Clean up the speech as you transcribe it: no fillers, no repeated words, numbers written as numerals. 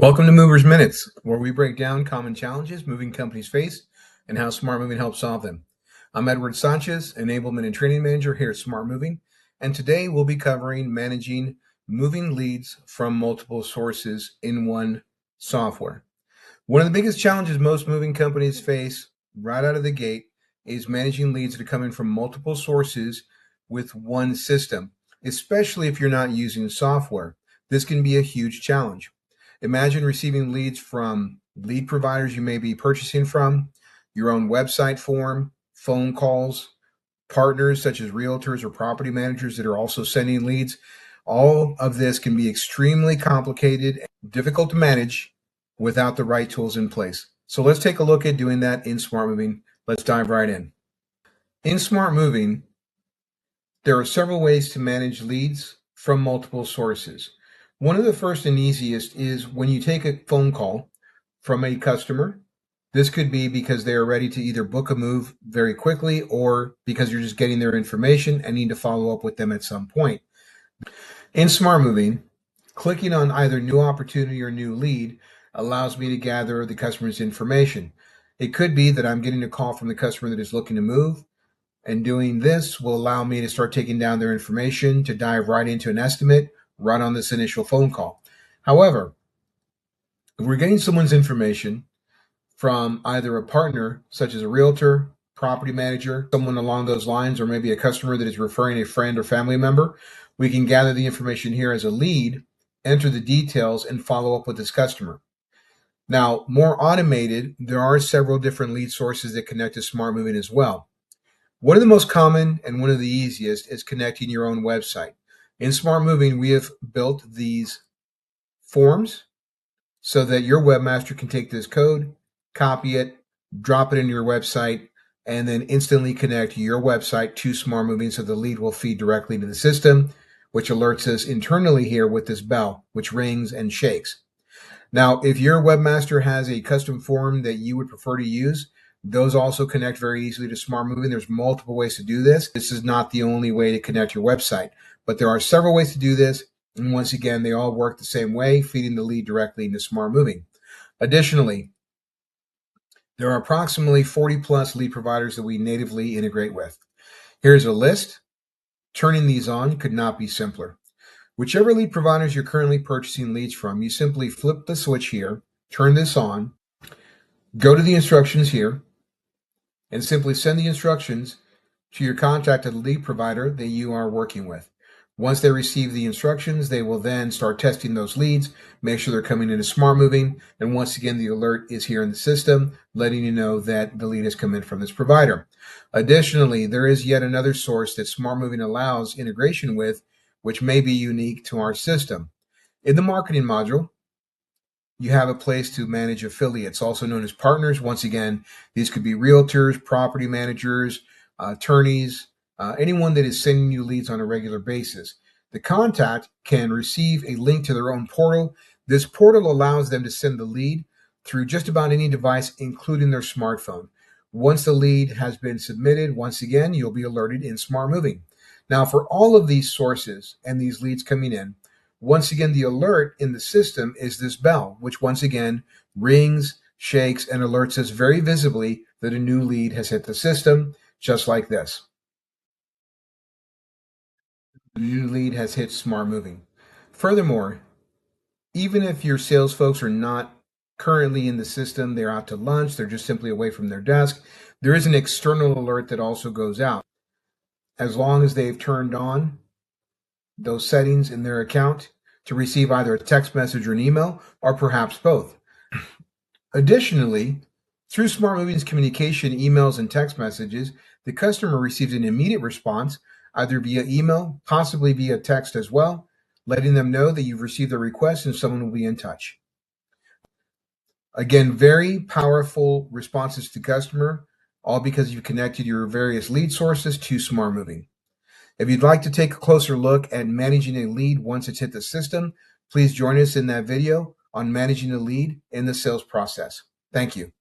Welcome to Movers Minutes, where we break down common challenges moving companies face and how SmartMoving helps solve them. I'm Edward Sanchez, Enablement and Training Manager here at SmartMoving, and today we'll be covering managing moving leads from multiple sources in one software. One of the biggest challenges most moving companies face right out of the gate is managing leads that are coming from multiple sources with one system, especially if you're not using software. This can be a huge challenge. Imagine receiving leads from lead providers you may be purchasing from, your own website form, phone calls, partners such as realtors or property managers that are also sending leads. All of this can be extremely complicated and difficult to manage without the right tools in place. So let's take a look at doing that in SmartMoving. Let's dive right in. In SmartMoving, there are several ways to manage leads from multiple sources. One of the first and easiest is when you take a phone call from a customer. This could be because they are ready to either book a move very quickly or because you're just getting their information and need to follow up with them at some point. In SmartMoving, clicking on either new opportunity or new lead allows me to gather the customer's information. It could be that I'm getting a call from the customer that is looking to move, and doing this will allow me to start taking down their information to dive right into an estimate right on this initial phone call. However, if we're getting someone's information from either a partner, such as a realtor, property manager, someone along those lines, or maybe a customer that is referring a friend or family member, we can gather the information here as a lead, enter the details, and follow up with this customer. Now, more automated, there are several different lead sources that connect to SmartMoving as well. One of the most common and one of the easiest is connecting your own website. In SmartMoving, we have built these forms so that your webmaster can take this code, copy it, drop it into your website, and then instantly connect your website to SmartMoving so the lead will feed directly to the system, which alerts us internally here with this bell, which rings and shakes. Now, if your webmaster has a custom form that you would prefer to use, those also connect very easily to SmartMoving. There's multiple ways to do this. This is not the only way to connect your website, but there are several ways to do this. And once again, they all work the same way, feeding the lead directly into SmartMoving. Additionally, there are approximately 40 plus lead providers that we natively integrate with. Here's a list. Turning these on could not be simpler. Whichever lead providers you're currently purchasing leads from, you simply flip the switch here, turn this on, go to the instructions here, and simply send the instructions to your contacted lead provider that you are working with. Once they receive the instructions, they will then start testing those leads, make sure they're coming into SmartMoving, and once again, the alert is here in the system, letting you know that the lead has come in from this provider. Additionally, there is yet another source that SmartMoving allows integration with, which may be unique to our system. In the marketing module, you have a place to manage affiliates, also known as partners. Once again, these could be realtors, property managers, attorneys, anyone that is sending you leads on a regular basis. The contact can receive a link to their own portal. This portal allows them to send the lead through just about any device, including their smartphone. Once the lead has been submitted, once again, you'll be alerted in SmartMoving. Now, for all of these sources and these leads coming in, once again, the alert in the system is this bell, which once again rings, shakes, and alerts us very visibly that a new lead has hit the system, just like this. The new lead has hit SmartMoving. Furthermore, even if your sales folks are not currently in the system, they're out to lunch, they're just simply away from their desk, there is an external alert that also goes out. As long as they've turned on those settings in their account to receive either a text message or an email, or perhaps both. Additionally, through SmartMoving's communication, emails, and text messages, the customer receives an immediate response, either via email, possibly via text as well, letting them know that you've received a request and someone will be in touch. Again, very powerful responses to customer, all because you've connected your various lead sources to SmartMoving. If you'd like to take a closer look at managing a lead once it's hit the system, please join us in that video on managing a lead in the sales process. Thank you.